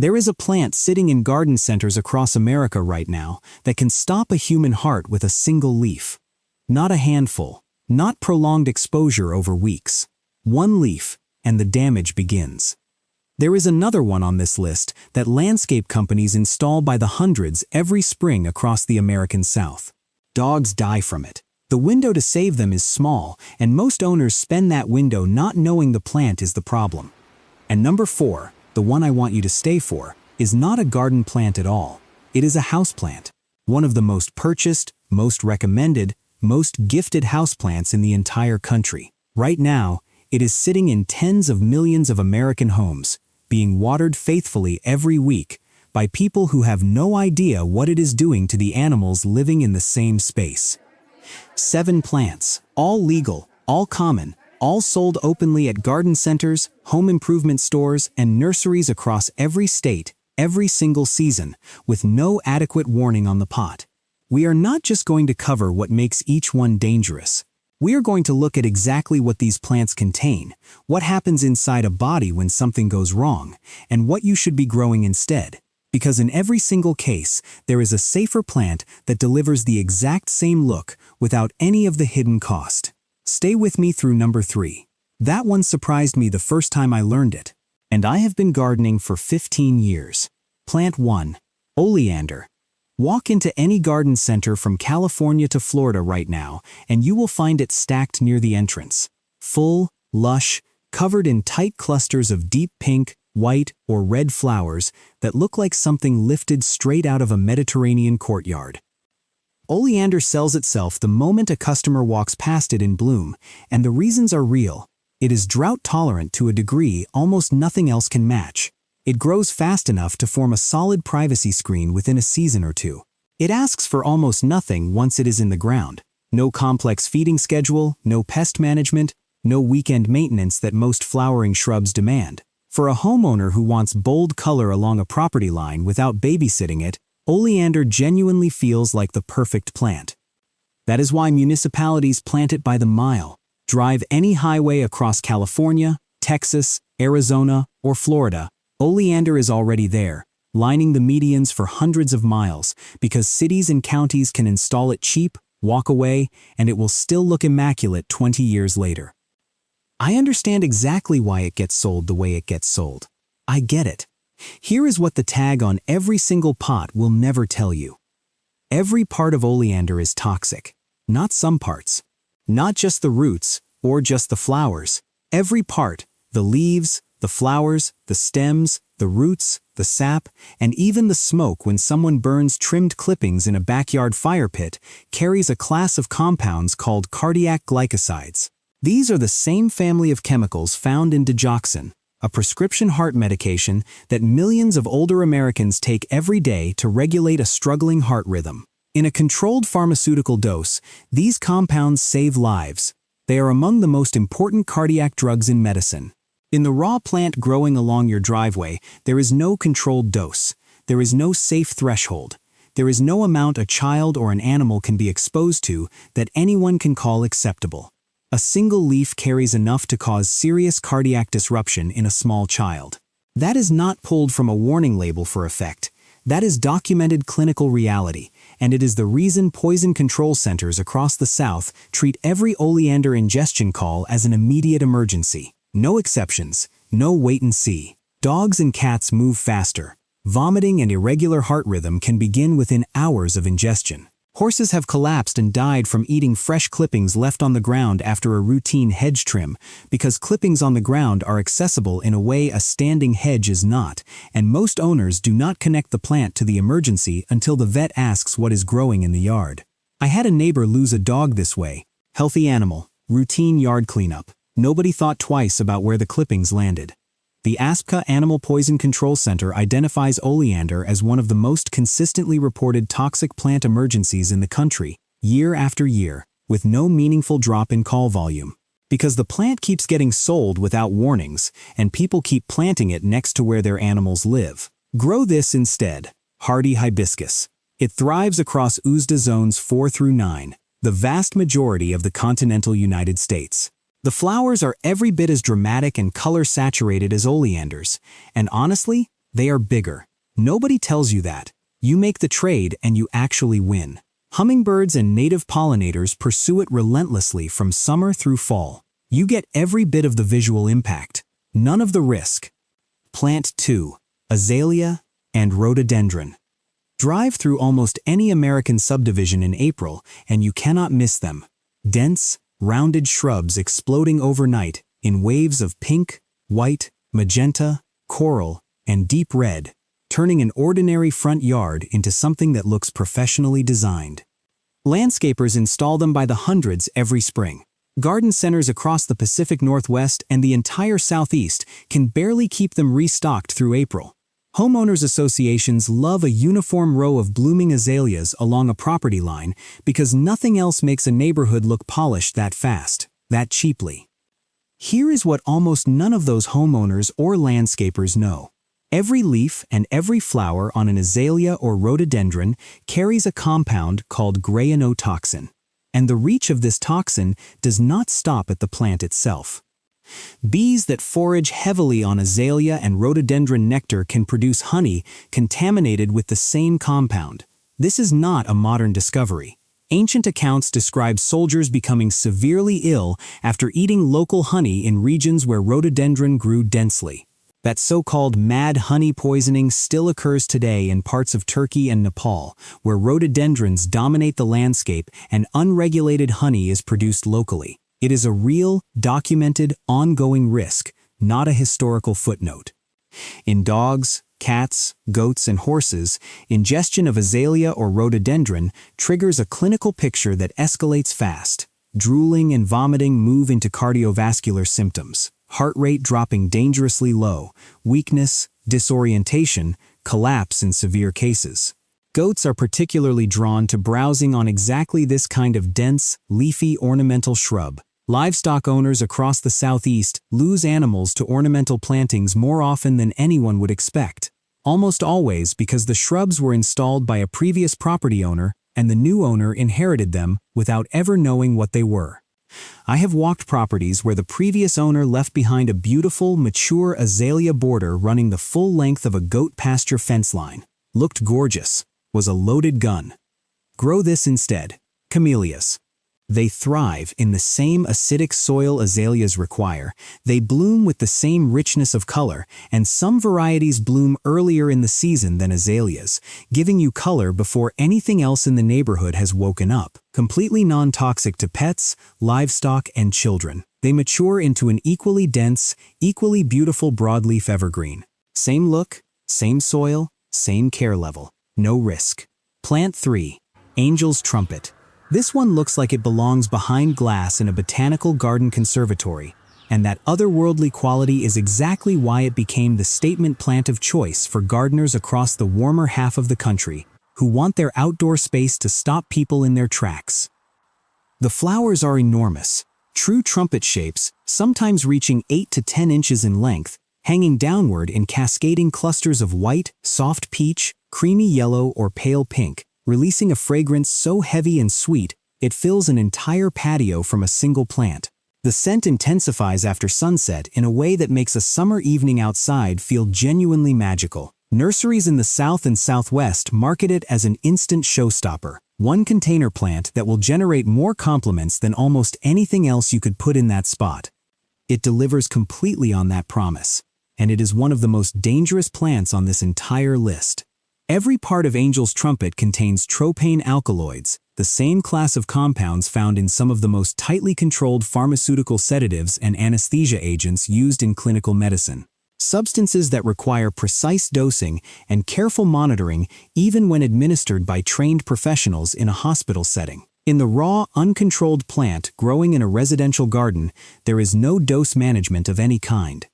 There is a plant sitting in garden centers across America right now that can stop a human heart with a single leaf. Not a handful, not prolonged exposure over weeks. One leaf, and the damage begins. There is another one on this list that landscape companies install by the hundreds every spring across the American South. Dogs die from it. The window to save them is small, and most owners spend that window not knowing the plant is the problem. And number 4, the one I want you to stay for, is not a garden plant at all. It is a houseplant. One of the most purchased, most recommended, most gifted houseplants in the entire country. Right now, it is sitting in tens of millions of American homes, being watered faithfully every week by people who have no idea what it is doing to the animals living in the same space. 7 plants, all legal, all common, all sold openly at garden centers, home improvement stores, and nurseries across every state, every single season, with no adequate warning on the pot. We are not just going to cover what makes each one dangerous. We are going to look at exactly what these plants contain, what happens inside a body when something goes wrong, and what you should be growing instead. Because in every single case, there is a safer plant that delivers the exact same look without any of the hidden cost. Stay with me through number 3. That one surprised me the first time I learned it. And I have been gardening for 15 years. Plant 1. Oleander. Walk into any garden center from California to Florida right now, and you will find it stacked near the entrance. Full, lush, covered in tight clusters of deep pink, white, or red flowers that look like something lifted straight out of a Mediterranean courtyard. Oleander sells itself the moment a customer walks past it in bloom, and the reasons are real. It is drought-tolerant to a degree almost nothing else can match. It grows fast enough to form a solid privacy screen within a season or 2. It asks for almost nothing once it is in the ground. No complex feeding schedule, no pest management, no weekend maintenance that most flowering shrubs demand. For a homeowner who wants bold color along a property line without babysitting it, oleander genuinely feels like the perfect plant. That is why municipalities plant it by the mile. Drive any highway across California, Texas, Arizona, or Florida, oleander is already there, lining the medians for hundreds of miles because cities and counties can install it cheap, walk away, and it will still look immaculate 20 years later. I understand exactly why it gets sold the way it gets sold. I get it. Here is what the tag on every single pot will never tell you. Every part of oleander is toxic, not some parts. Not just the roots or just the flowers. Every part, the leaves, the flowers, the stems, the roots, the sap, and even the smoke when someone burns trimmed clippings in a backyard fire pit, carries a class of compounds called cardiac glycosides. These are the same family of chemicals found in digoxin, a prescription heart medication that millions of older Americans take every day to regulate a struggling heart rhythm. In a controlled pharmaceutical dose, these compounds save lives. They are among the most important cardiac drugs in medicine. In the raw plant growing along your driveway, there is no controlled dose. There is no safe threshold. There is no amount a child or an animal can be exposed to that anyone can call acceptable. A single leaf carries enough to cause serious cardiac disruption in a small child. That is not pulled from a warning label for effect. That is documented clinical reality, and it is the reason poison control centers across the South treat every oleander ingestion call as an immediate emergency. No exceptions, no wait and see. Dogs and cats move faster. Vomiting and irregular heart rhythm can begin within hours of ingestion. Horses have collapsed and died from eating fresh clippings left on the ground after a routine hedge trim, because clippings on the ground are accessible in a way a standing hedge is not, and most owners do not connect the plant to the emergency until the vet asks what is growing in the yard. I had a neighbor lose a dog this way. Healthy animal, routine yard cleanup. Nobody thought twice about where the clippings landed. The ASPCA Animal Poison Control Center identifies oleander as one of the most consistently reported toxic plant emergencies in the country, year after year, with no meaningful drop in call volume. Because the plant keeps getting sold without warnings, and people keep planting it next to where their animals live. Grow this instead, hardy hibiscus. It thrives across USDA zones 4 through 9, the vast majority of the continental United States. The flowers are every bit as dramatic and color-saturated as oleanders, and honestly, They are bigger. Nobody tells you that. You make the trade and you actually win. Hummingbirds and native pollinators pursue it relentlessly from summer through fall. You get every bit of the visual impact, none of the risk. Plant 2. Azalea and rhododendron. Drive through almost any American subdivision in April and you cannot miss them. Dense, rounded shrubs exploding overnight in waves of pink, white, magenta, coral, and deep red, turning an ordinary front yard into something that looks professionally designed. Landscapers install them by the hundreds every spring. Garden centers across the Pacific Northwest and the entire Southeast can barely keep them restocked through April. Homeowners associations love a uniform row of blooming azaleas along a property line because nothing else makes a neighborhood look polished that fast, that cheaply. Here is what almost none of those homeowners or landscapers know. Every leaf and every flower on an azalea or rhododendron carries a compound called grayanotoxin, and the reach of this toxin does not stop at the plant itself. Bees that forage heavily on azalea and rhododendron nectar can produce honey contaminated with the same compound. This is not a modern discovery. Ancient accounts describe soldiers becoming severely ill after eating local honey in regions where rhododendron grew densely. That so-called mad honey poisoning still occurs today in parts of Turkey and Nepal, where rhododendrons dominate the landscape and unregulated honey is produced locally. It is a real, documented, ongoing risk, not a historical footnote. In dogs, cats, goats, and horses, ingestion of azalea or rhododendron triggers a clinical picture that escalates fast. Drooling and vomiting move into cardiovascular symptoms. Heart rate dropping dangerously low, weakness, disorientation, collapse in severe cases. Goats are particularly drawn to browsing on exactly this kind of dense, leafy ornamental shrub. Livestock owners across the Southeast lose animals to ornamental plantings more often than anyone would expect. Almost always because the shrubs were installed by a previous property owner and the new owner inherited them without ever knowing what they were. I have walked properties where the previous owner left behind a beautiful, mature azalea border running the full length of a goat pasture fence line. Looked gorgeous. Was a loaded gun. Grow this instead. Camellias. They thrive in the same acidic soil azaleas require. They bloom with the same richness of color, and some varieties bloom earlier in the season than azaleas, giving you color before anything else in the neighborhood has woken up. Completely non-toxic to pets, livestock, and children. They mature into an equally dense, equally beautiful broadleaf evergreen. Same look, same soil, same care level. No risk. Plant 3. Angel's Trumpet. This one looks like it belongs behind glass in a botanical garden conservatory, and that otherworldly quality is exactly why it became the statement plant of choice for gardeners across the warmer half of the country who want their outdoor space to stop people in their tracks. The flowers are enormous, true trumpet shapes, sometimes reaching 8 to 10 inches in length, hanging downward in cascading clusters of white, soft peach, creamy yellow, or pale pink, releasing a fragrance so heavy and sweet it fills an entire patio from a single plant. The scent intensifies after sunset in a way that makes a summer evening outside feel genuinely magical. Nurseries in the South and Southwest market it as an instant showstopper, one container plant that will generate more compliments than almost anything else you could put in that spot. It delivers completely on that promise, and it is one of the most dangerous plants on this entire list. Every part of Angel's Trumpet contains tropane alkaloids, the same class of compounds found in some of the most tightly controlled pharmaceutical sedatives and anesthesia agents used in clinical medicine. Substances that require precise dosing and careful monitoring even when administered by trained professionals in a hospital setting. In the raw, uncontrolled plant growing in a residential garden, there is no dose management of any kind.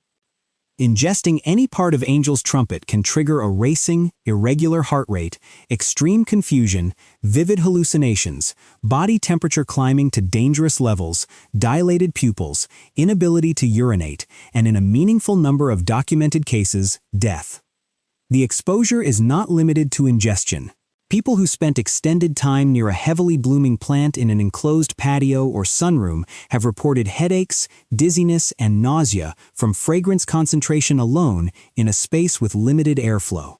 Ingesting any part of Angel's Trumpet can trigger a racing, irregular heart rate, extreme confusion, vivid hallucinations, body temperature climbing to dangerous levels, dilated pupils, inability to urinate, and in a meaningful number of documented cases, death. The exposure is not limited to ingestion. People who spent extended time near a heavily blooming plant in an enclosed patio or sunroom have reported headaches, dizziness, and nausea from fragrance concentration alone in a space with limited airflow.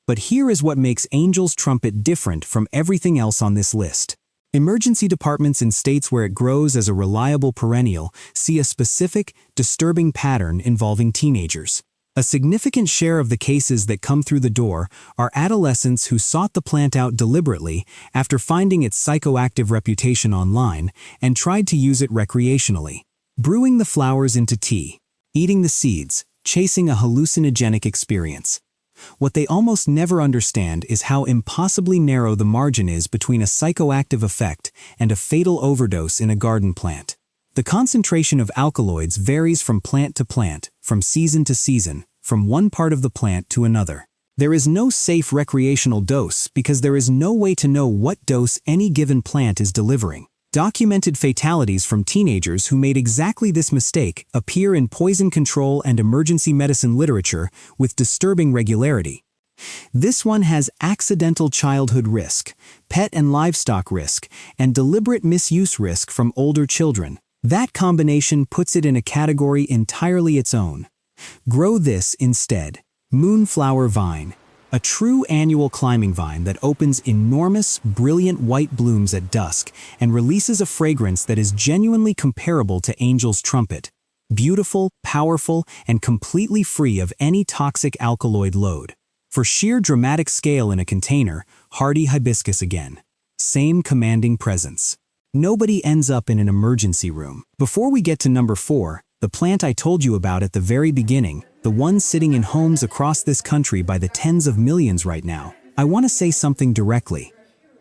But here is what makes Angel's Trumpet different from everything else on this list. Emergency departments in states where it grows as a reliable perennial see a specific, disturbing pattern involving teenagers. A significant share of the cases that come through the door are adolescents who sought the plant out deliberately after finding its psychoactive reputation online and tried to use it recreationally. Brewing the flowers into tea, eating the seeds, chasing a hallucinogenic experience. What they almost never understand is how impossibly narrow the margin is between a psychoactive effect and a fatal overdose in a garden plant. The concentration of alkaloids varies from plant to plant, from season to season, from one part of the plant to another. There is no safe recreational dose because there is no way to know what dose any given plant is delivering. Documented fatalities from teenagers who made exactly this mistake appear in poison control and emergency medicine literature with disturbing regularity. This one has accidental childhood risk, pet and livestock risk, and deliberate misuse risk from older children. That combination puts it in a category entirely its own. Grow this instead. Moonflower vine. A true annual climbing vine that opens enormous, brilliant white blooms at dusk and releases a fragrance that is genuinely comparable to Angel's Trumpet. Beautiful, powerful, and completely free of any toxic alkaloid load. For sheer dramatic scale in a container, hardy hibiscus again. Same commanding presence. Nobody ends up in an emergency room. Before we get to number 4, the plant I told you about at the very beginning, the one sitting in homes across this country by the tens of millions right now, I want to say something directly.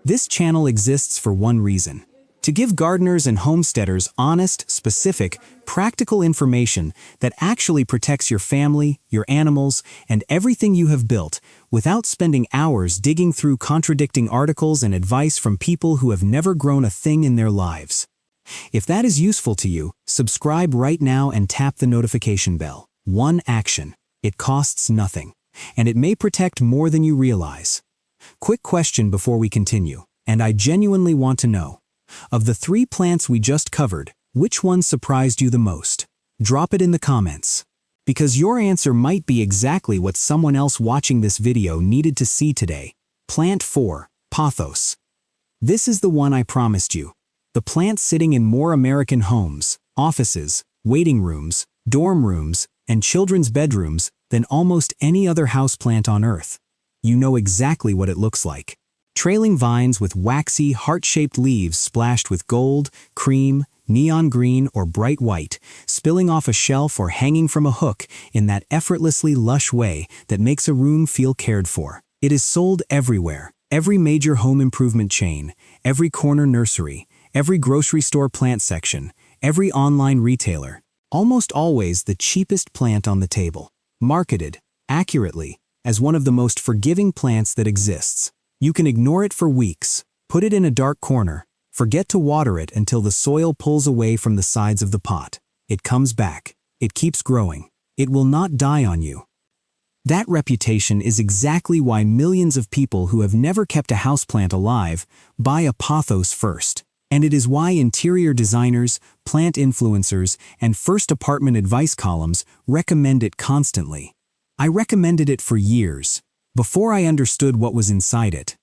This channel exists for one reason: to give gardeners and homesteaders honest, specific, practical information that actually protects your family, your animals, and everything you have built without spending hours digging through contradicting articles and advice from people who have never grown a thing in their lives. If that is useful to you, subscribe right now and tap the notification bell. One action. It costs nothing, and it may protect more than you realize. Quick question before we continue, and I genuinely want to know. Of the 3 plants we just covered, which one surprised you the most? Drop it in the comments. Because your answer might be exactly what someone else watching this video needed to see today. Plant 4, pothos. This is the one I promised you. The plant sitting in more American homes, offices, waiting rooms, dorm rooms, and children's bedrooms than almost any other houseplant on Earth. You know exactly what it looks like. Trailing vines with waxy, heart-shaped leaves splashed with gold, cream, neon green, or bright white, spilling off a shelf or hanging from a hook in that effortlessly lush way that makes a room feel cared for. It is sold everywhere. Every major home improvement chain, every corner nursery, every grocery store plant section, every online retailer. Almost always the cheapest plant on the table. Marketed, accurately, as one of the most forgiving plants that exists. You can ignore it for weeks, put it in a dark corner, forget to water it until the soil pulls away from the sides of the pot. It comes back. It keeps growing. It will not die on you. That reputation is exactly why millions of people who have never kept a houseplant alive buy a pothos first. And it is why interior designers, plant influencers, and first apartment advice columns recommend it constantly. I recommended it for years, before I understood what was inside it.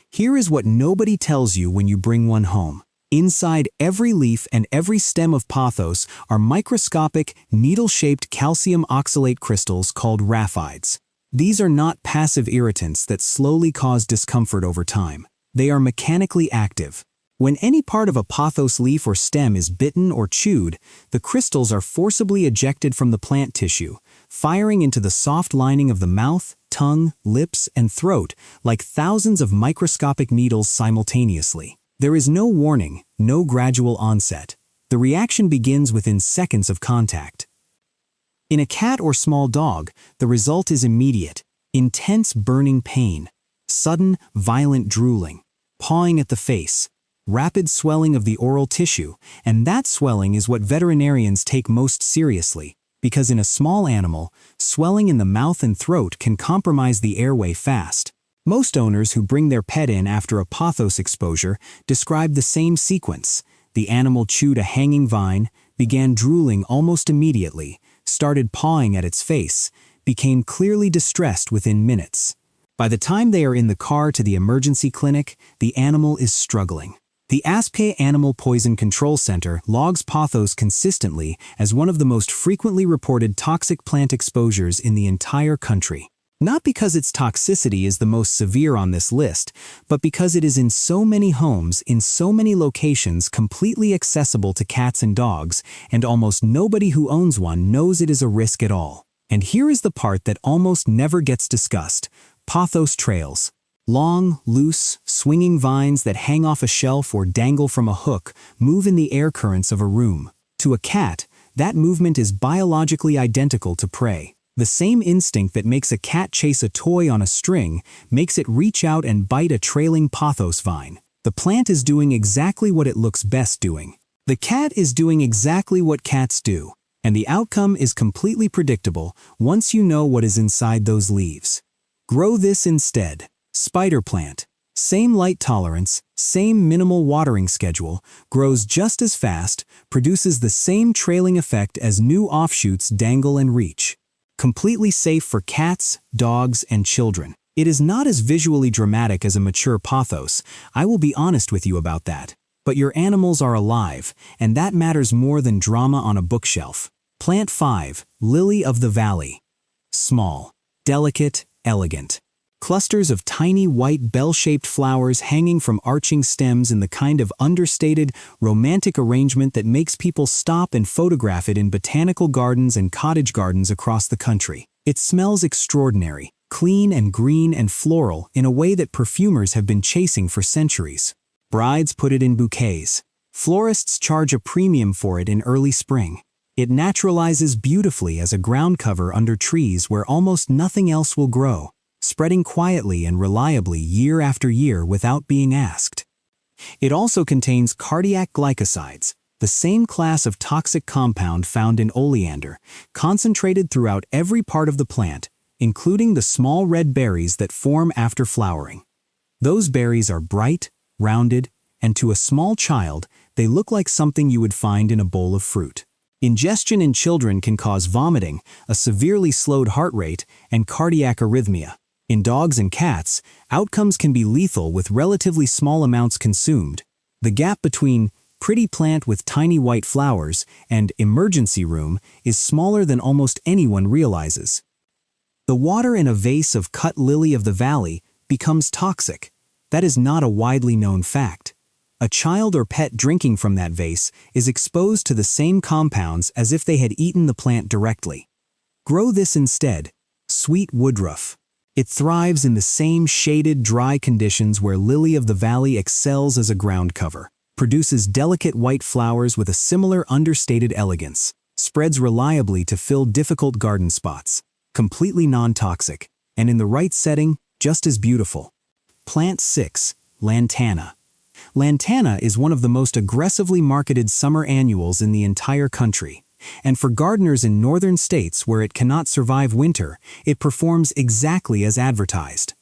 Here is what nobody tells you when you bring one home. Inside every leaf and every stem of pothos are microscopic, needle-shaped calcium oxalate crystals called raphides. These are not passive irritants that slowly cause discomfort over time. They are mechanically active. When any part of a pothos leaf or stem is bitten or chewed, the crystals are forcibly ejected from the plant tissue, firing into the soft lining of the mouth, tongue, lips, and throat like thousands of microscopic needles simultaneously. There is no warning, no gradual onset. The reaction begins within seconds of contact. In a cat or small dog, the result is immediate: intense burning pain, sudden, violent drooling, pawing at the face, rapid swelling of the oral tissue, and that swelling is what veterinarians take most seriously, because in a small animal, swelling in the mouth and throat can compromise the airway fast. Most owners who bring their pet in after a pothos exposure describe the same sequence. The animal chewed a hanging vine, began drooling almost immediately, started pawing at its face, became clearly distressed within minutes. By the time they are in the car to the emergency clinic, the animal is struggling. The ASPCA Animal Poison Control Center logs pothos consistently as one of the most frequently reported toxic plant exposures in the entire country. Not because its toxicity is the most severe on this list, but because it is in so many homes, in so many locations, completely accessible to cats and dogs, and almost nobody who owns one knows it is a risk at all. And here is the part that almost never gets discussed: pothos trails. Long, loose, swinging vines that hang off a shelf or dangle from a hook move in the air currents of a room. To a cat, that movement is biologically identical to prey. The same instinct that makes a cat chase a toy on a string makes it reach out and bite a trailing pothos vine. The plant is doing exactly what it looks best doing. The cat is doing exactly what cats do. And the outcome is completely predictable once you know what is inside those leaves. Grow this instead. Spider plant. Same light tolerance, same minimal watering schedule, grows just as fast, produces the same trailing effect as new offshoots dangle and reach. Completely safe for cats, dogs, and children. It is not as visually dramatic as a mature pothos, I will be honest with you about that. But your animals are alive, and that matters more than drama on a bookshelf. Plant 5, Lily of the Valley. Small, delicate, elegant. Clusters of tiny white bell-shaped flowers hanging from arching stems in the kind of understated, romantic arrangement that makes people stop and photograph it in botanical gardens and cottage gardens across the country. It smells extraordinary, clean and green and floral in a way that perfumers have been chasing for centuries. Brides put it in bouquets. Florists charge a premium for it in early spring. It naturalizes beautifully as a ground cover under trees where almost nothing else will grow, spreading quietly and reliably year after year without being asked. It also contains cardiac glycosides, the same class of toxic compound found in oleander, concentrated throughout every part of the plant, including the small red berries that form after flowering. Those berries are bright, rounded, and to a small child, they look like something you would find in a bowl of fruit. Ingestion in children can cause vomiting, a severely slowed heart rate, and cardiac arrhythmia. In dogs and cats, outcomes can be lethal with relatively small amounts consumed. The gap between pretty plant with tiny white flowers and emergency room is smaller than almost anyone realizes. The water in a vase of cut lily of the valley becomes toxic. That is not a widely known fact. A child or pet drinking from that vase is exposed to the same compounds as if they had eaten the plant directly. Grow this instead. Sweet woodruff. It thrives in the same shaded, dry conditions where lily of the valley excels as a ground cover, produces delicate white flowers with a similar understated elegance, spreads reliably to fill difficult garden spots, completely non-toxic, and in the right setting, just as beautiful. Plant 6, Lantana. Lantana is one of the most aggressively marketed summer annuals in the entire country. And for gardeners in northern states where it cannot survive winter, it performs exactly as advertised.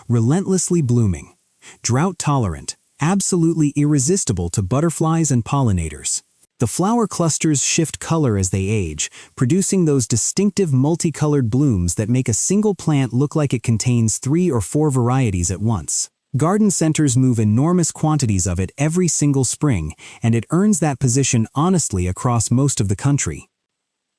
Relentlessly blooming, drought-tolerant, absolutely irresistible to butterflies and pollinators. The flower clusters shift color as they age, producing those distinctive multicolored blooms that make a single plant look like it contains 3 or 4 varieties at once. Garden centers move enormous quantities of it every single spring, and it earns that position honestly across most of the country.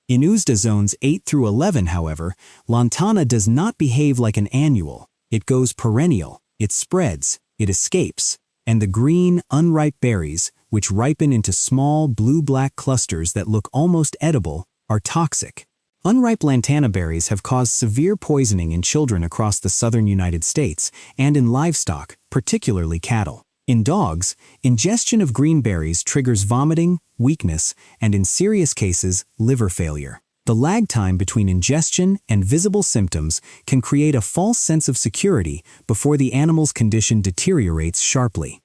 In USDA zones 8 through 11, however, Lantana does not behave like an annual. It goes perennial, it spreads, it escapes, and the green, unripe berries, which ripen into small blue-black clusters that look almost edible, are toxic. Unripe lantana berries have caused severe poisoning in children across the southern United States and in livestock, particularly cattle. In dogs, ingestion of green berries triggers vomiting, weakness, and in serious cases, liver failure. The lag time between ingestion and visible symptoms can create a false sense of security before the animal's condition deteriorates sharply.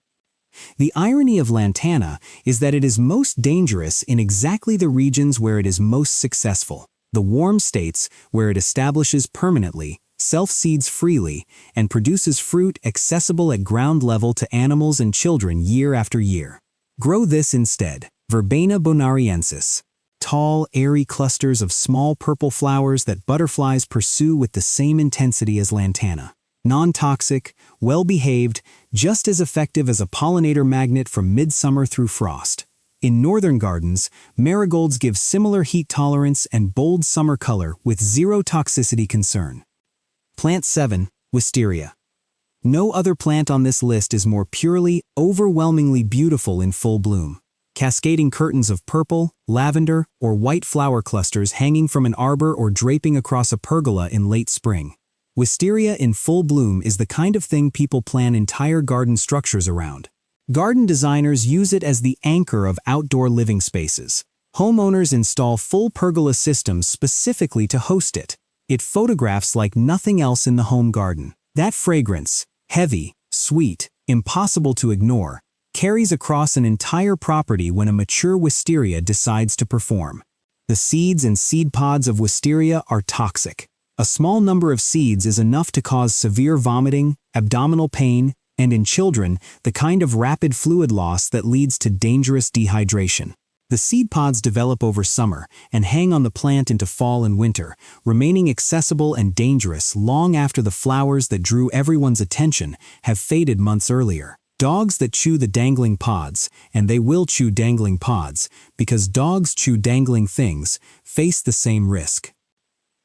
The irony of lantana is that it is most dangerous in exactly the regions where it is most successful. The warm states, where it establishes permanently, self-seeds freely, and produces fruit accessible at ground level to animals and children year after year. Grow this instead, Verbena bonariensis. Tall, airy clusters of small purple flowers that butterflies pursue with the same intensity as lantana. Non-toxic, well-behaved, just as effective as a pollinator magnet from midsummer through frost. In northern gardens, marigolds give similar heat tolerance and bold summer color with zero toxicity concern. Plant 7. Wisteria. No other plant on this list is more purely, overwhelmingly beautiful in full bloom. Cascading curtains of purple, lavender, or white flower clusters hanging from an arbor or draping across a pergola in late spring. Wisteria in full bloom is the kind of thing people plan entire garden structures around. Garden designers use it as the anchor of outdoor living spaces. Homeowners install full pergola systems specifically to host it. It photographs like nothing else in the home garden. That fragrance, heavy, sweet, impossible to ignore, carries across an entire property when a mature wisteria decides to perform. The seeds and seed pods of wisteria are toxic. A small number of seeds is enough to cause severe vomiting, abdominal pain, and in children, the kind of rapid fluid loss that leads to dangerous dehydration. The seed pods develop over summer and hang on the plant into fall and winter, remaining accessible and dangerous long after the flowers that drew everyone's attention have faded months earlier. Dogs that chew the dangling pods, and they will chew dangling pods, because dogs chew dangling things, face the same risk.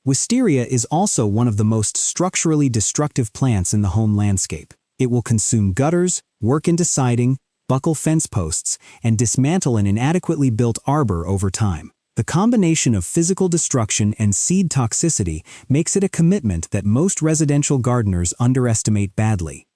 Wisteria is also one of the most structurally destructive plants in the home landscape. It will consume gutters, work into siding, buckle fence posts, and dismantle an inadequately built arbor over time. The combination of physical destruction and seed toxicity makes it a commitment that most residential gardeners underestimate badly.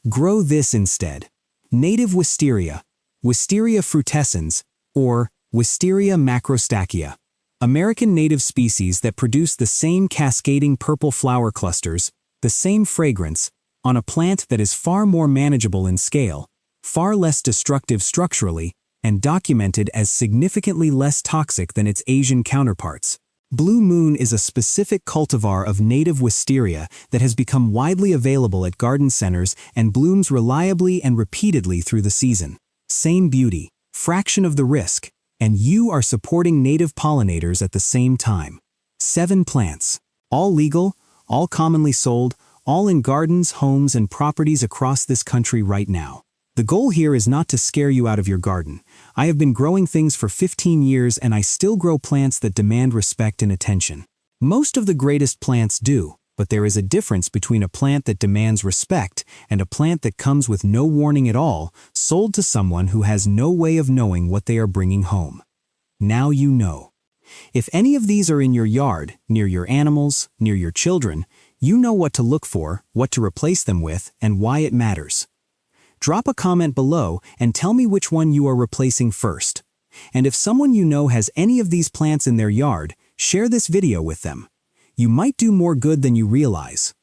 Grow this instead. Native wisteria, Wisteria frutescens, or Wisteria macrostachya. American native species that produce the same cascading purple flower clusters, the same fragrance, on a plant that is far more manageable in scale, far less destructive structurally, and documented as significantly less toxic than its Asian counterparts. Blue Moon is a specific cultivar of native wisteria that has become widely available at garden centers and blooms reliably and repeatedly through the season. Same beauty, fraction of the risk, and you are supporting native pollinators at the same time. 7 plants. All legal, all commonly sold, all in gardens, homes, and properties across this country right now. The goal here is not to scare you out of your garden. I have been growing things for 15 years and I still grow plants that demand respect and attention. Most of the greatest plants do, but there is a difference between a plant that demands respect and a plant that comes with no warning at all, sold to someone who has no way of knowing what they are bringing home. Now you know. If any of these are in your yard, near your animals, near your children, you know what to look for, what to replace them with, and why it matters. Drop a comment below and tell me which one you are replacing first. And if someone you know has any of these plants in their yard, share this video with them. You might do more good than you realize.